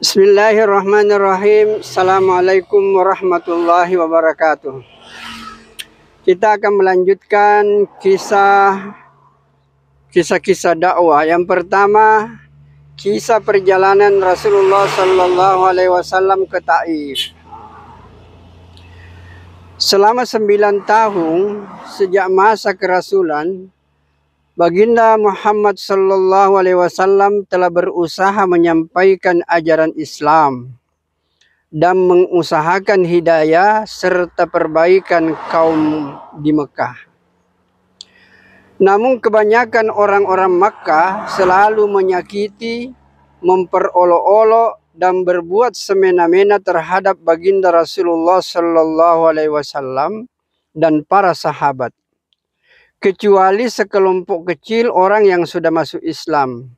Bismillahirrahmanirrahim. Assalamualaikum warahmatullahi wabarakatuh. Kita akan melanjutkan kisah-kisah dakwah. Yang pertama, kisah perjalanan Rasulullah Sallallahu Alaihi Wasallam ke Taif. Selama 9 tahun sejak masa kerasulan, Baginda Muhammad Sallallahu Alaihi Wasallam telah berusaha menyampaikan ajaran Islam dan mengusahakan hidayah serta perbaikan kaum di Mekah. Namun kebanyakan orang-orang Mekah selalu menyakiti, memperolok-olok dan berbuat semena-mena terhadap Baginda Rasulullah Sallallahu Alaihi Wasallam dan para sahabat, kecuali sekelompok kecil orang yang sudah masuk Islam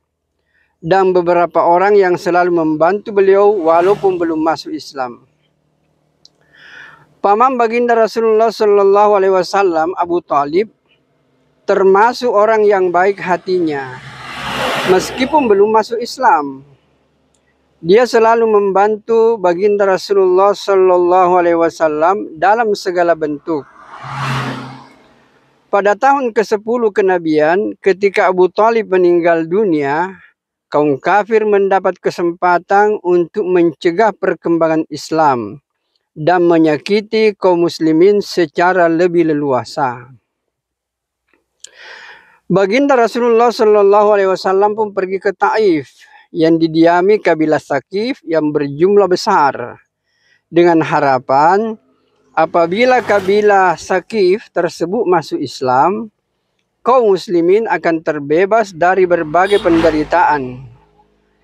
dan beberapa orang yang selalu membantu beliau walaupun belum masuk Islam. Paman Baginda Rasulullah Sallallahu Alaihi Wasallam, Abu Thalib, termasuk orang yang baik hatinya meskipun belum masuk Islam. Dia selalu membantu Baginda Rasulullah Sallallahu Alaihi Wasallam dalam segala bentuk. Pada tahun ke-10 kenabian, ketika Abu Thalib meninggal dunia, kaum kafir mendapat kesempatan untuk mencegah perkembangan Islam dan menyakiti kaum muslimin secara lebih leluasa. Baginda Rasulullah Sallallahu Alaihi Wasallam pun pergi ke Taif yang didiami kabilah Saqif yang berjumlah besar, dengan harapan apabila kabilah Saqif tersebut masuk Islam, kaum muslimin akan terbebas dari berbagai penderitaan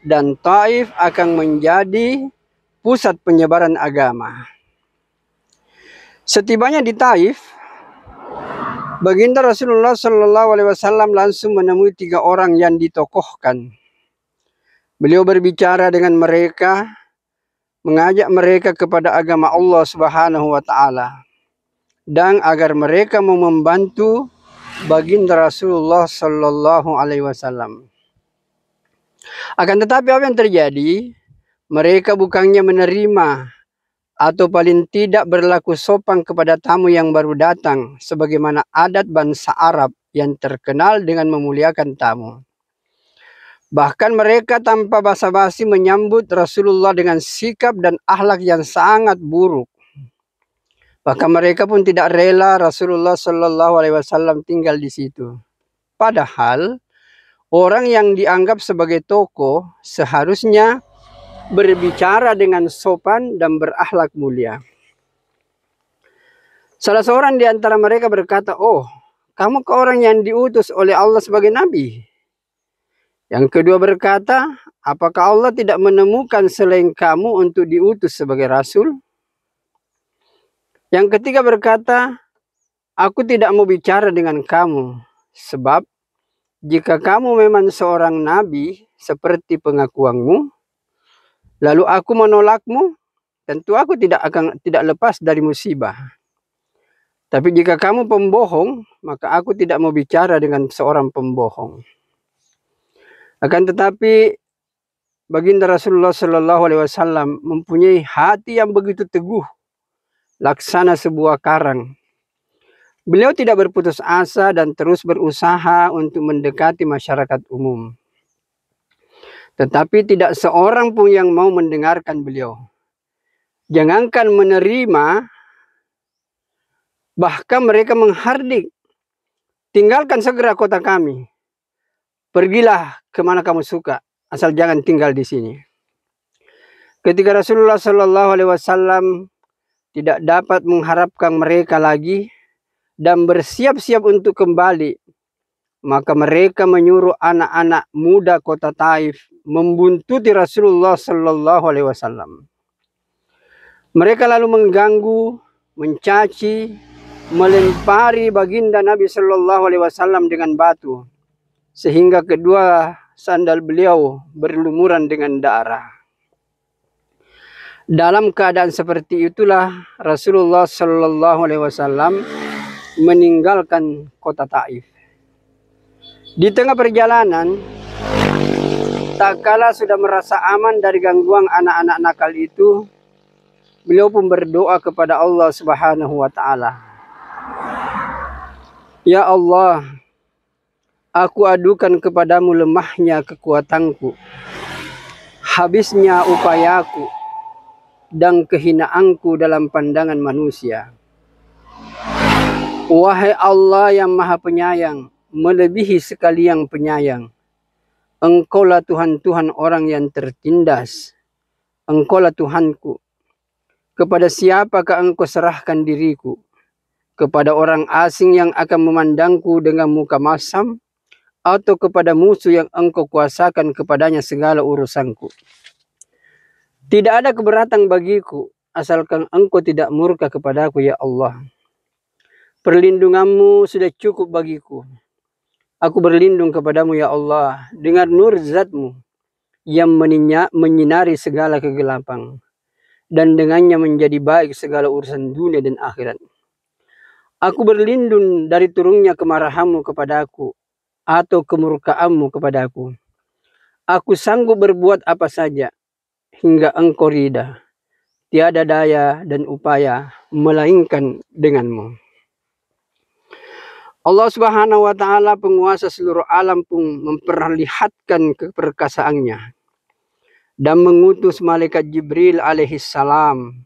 dan Taif akan menjadi pusat penyebaran agama. Setibanya di Taif, Baginda Rasulullah Sallallahu Alaihi Wasallam langsung menemui 3 orang yang ditokohkan. Beliau berbicara dengan mereka, mengajak mereka kepada agama Allah Subhanahu wa Ta'ala, dan agar mereka mau membantu Baginda Rasulullah Sallallahu Alaihi Wasallam. Akan tetapi apa yang terjadi? Mereka bukannya menerima atau paling tidak berlaku sopan kepada tamu yang baru datang, sebagaimana adat bangsa Arab yang terkenal dengan memuliakan tamu. Bahkan mereka tanpa basa-basi menyambut Rasulullah dengan sikap dan akhlak yang sangat buruk. Bahkan mereka pun tidak rela Rasulullah Sallallahu Alaihi Wasallam tinggal di situ. Padahal orang yang dianggap sebagai tokoh seharusnya berbicara dengan sopan dan berakhlak mulia. Salah seorang di antara mereka berkata, "Oh, kamu ke orang yang diutus oleh Allah sebagai nabi?" Yang kedua berkata, "Apakah Allah tidak menemukan selain kamu untuk diutus sebagai rasul?" Yang ketiga berkata, "Aku tidak mau bicara dengan kamu, sebab jika kamu memang seorang nabi seperti pengakuanmu, lalu aku menolakmu, tentu aku tidak lepas dari musibah. Tapi jika kamu pembohong, maka aku tidak mau bicara dengan seorang pembohong." Akan tetapi Baginda Rasulullah Sallallahu Alaihi Wasallam mempunyai hati yang begitu teguh, laksana sebuah karang. Beliau tidak berputus asa dan terus berusaha untuk mendekati masyarakat umum. Tetapi tidak seorang pun yang mau mendengarkan beliau. Jangankan menerima, bahkan mereka menghardik, "Tinggalkan segera kota kami. Pergilah kemana kamu suka, asal jangan tinggal di sini." Ketika Rasulullah Sallallahu Alaihi Wasallam tidak dapat mengharapkan mereka lagi dan bersiap-siap untuk kembali, maka mereka menyuruh anak-anak muda kota Taif membuntuti Rasulullah Sallallahu Alaihi Wasallam. Mereka lalu mengganggu, mencaci, melempari baginda Nabi Sallallahu Alaihi Wasallam dengan batu, sehingga kedua sandal beliau berlumuran dengan darah. Dalam keadaan seperti itulah Rasulullah Sallallahu Alaihi Wasallam meninggalkan kota Taif. Di tengah perjalanan, Tak kala sudah merasa aman dari gangguan anak-anak nakal itu, beliau pun berdoa kepada Allah Subhanahu wa Ta'ala. Ya Allah, aku adukan kepadamu lemahnya kekuatanku, habisnya upayaku, dan kehinaanku dalam pandangan manusia. Wahai Allah yang Maha Penyayang, melebihi sekali yang penyayang, Engkaulah Tuhan-Tuhan orang yang tertindas. Engkaulah Tuhanku. Kepada siapakah Engkau serahkan diriku? Kepada orang asing yang akan memandangku dengan muka masam, atau kepada musuh yang Engkau kuasakan kepadanya segala urusanku? Tidak ada keberatan bagiku, asalkan Engkau tidak murka kepadaku, ya Allah. Perlindunganmu sudah cukup bagiku. Aku berlindung kepadamu, ya Allah, dengan nur zatmu yang menyinari segala kegelapan, dan dengannya menjadi baik segala urusan dunia dan akhirat. Aku berlindung dari turunnya kemarahanmu kepadaku, atau kemurkaanmu kepadaku. Aku sanggup berbuat apa saja, hingga Engkau ridha. Tiada daya dan upaya, melainkan denganmu. Allah Subhanahu wa Ta'ala, penguasa seluruh alam, pun memperlihatkan keperkasaannya dan mengutus malaikat Jibril alaihi salam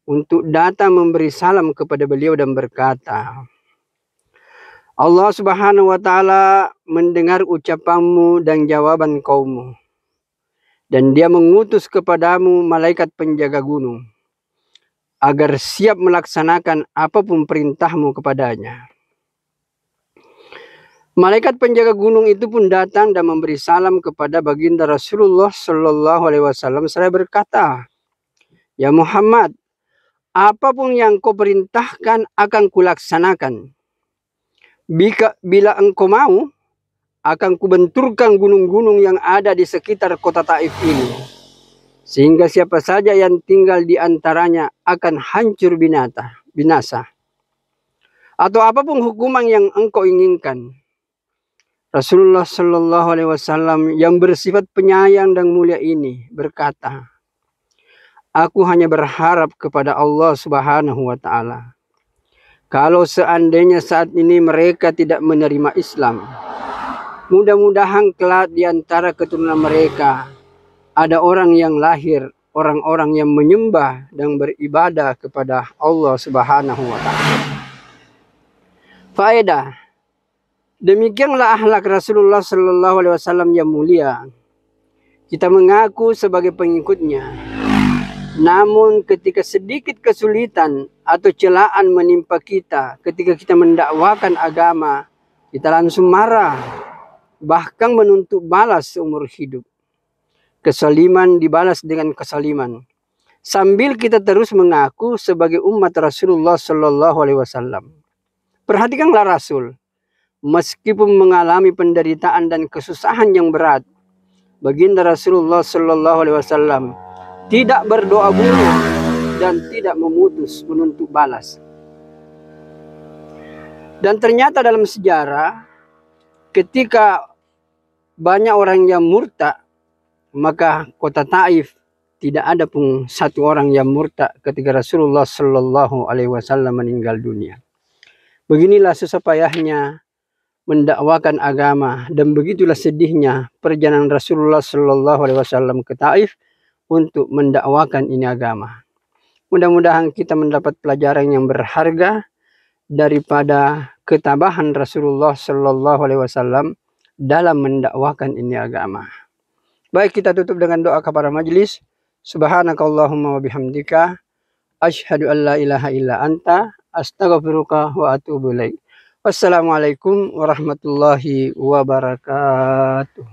untuk datang memberi salam kepada beliau dan berkata, Allah Subhanahu wa Ta'ala mendengar ucapanmu dan jawaban kaummu, dan dia mengutus kepadamu malaikat penjaga gunung agar siap melaksanakan apapun perintahmu kepadanya. Malaikat penjaga gunung itu pun datang dan memberi salam kepada baginda Rasulullah Shallallahu Alaihi Wasallam. Saya berkata, ya Muhammad, apapun yang kau perintahkan akan kulaksanakan. Bila engkau mau, akan kubenturkan gunung-gunung yang ada di sekitar kota Taif ini, sehingga siapa saja yang tinggal di antaranya akan hancur binasa. Atau apapun hukuman yang engkau inginkan. Rasulullah Shallallahu Alaihi Wasallam yang bersifat penyayang dan mulia ini berkata, aku hanya berharap kepada Allah Subhanahu Wa Ta'ala. Kalau seandainya saat ini mereka tidak menerima Islam, mudah-mudahan kelak di antara keturunan mereka ada orang yang lahir, orang-orang yang menyembah dan beribadah kepada Allah Subhanahu Wa Ta'ala. Faedah. Demikianlah akhlak Rasulullah Sallallahu Alaihi Wasallam yang mulia. Kita mengaku sebagai pengikutnya, namun ketika sedikit kesulitan atau celaan menimpa kita ketika kita mendakwakan agama, kita langsung marah, bahkan menuntut balas seumur hidup. Kesaliman dibalas dengan kesaliman, sambil kita terus mengaku sebagai umat Rasulullah Sallallahu Alaihi Wasallam. Perhatikanlah Rasul. Meskipun mengalami penderitaan dan kesusahan yang berat, baginda Rasulullah Shallallahu Alaihi Wasallam tidak berdoa buruk dan tidak memutus menuntut balas. Dan ternyata dalam sejarah, ketika banyak orang yang murtad, maka kota Taif tidak ada pun satu orang yang murtad ketika Rasulullah Shallallahu Alaihi Wasallam meninggal dunia. Beginilah susah payahnya mendakwakan agama, dan begitulah sedihnya perjalanan Rasulullah Shallallahu Alaihi Wasallam ke Taif untuk mendakwakan ini agama. Mudah-mudahan kita mendapat pelajaran yang berharga daripada ketabahan Rasulullah Shallallahu Alaihi Wasallam dalam mendakwakan ini agama. Baik, kita tutup dengan doa kepada majelis. Subhanakallahumma wa bihamdika, asyhadu an la ilaha illa anta, astaghfiruka wa atubu ilaik. Wassalamualaikum warahmatullahi wabarakatuh.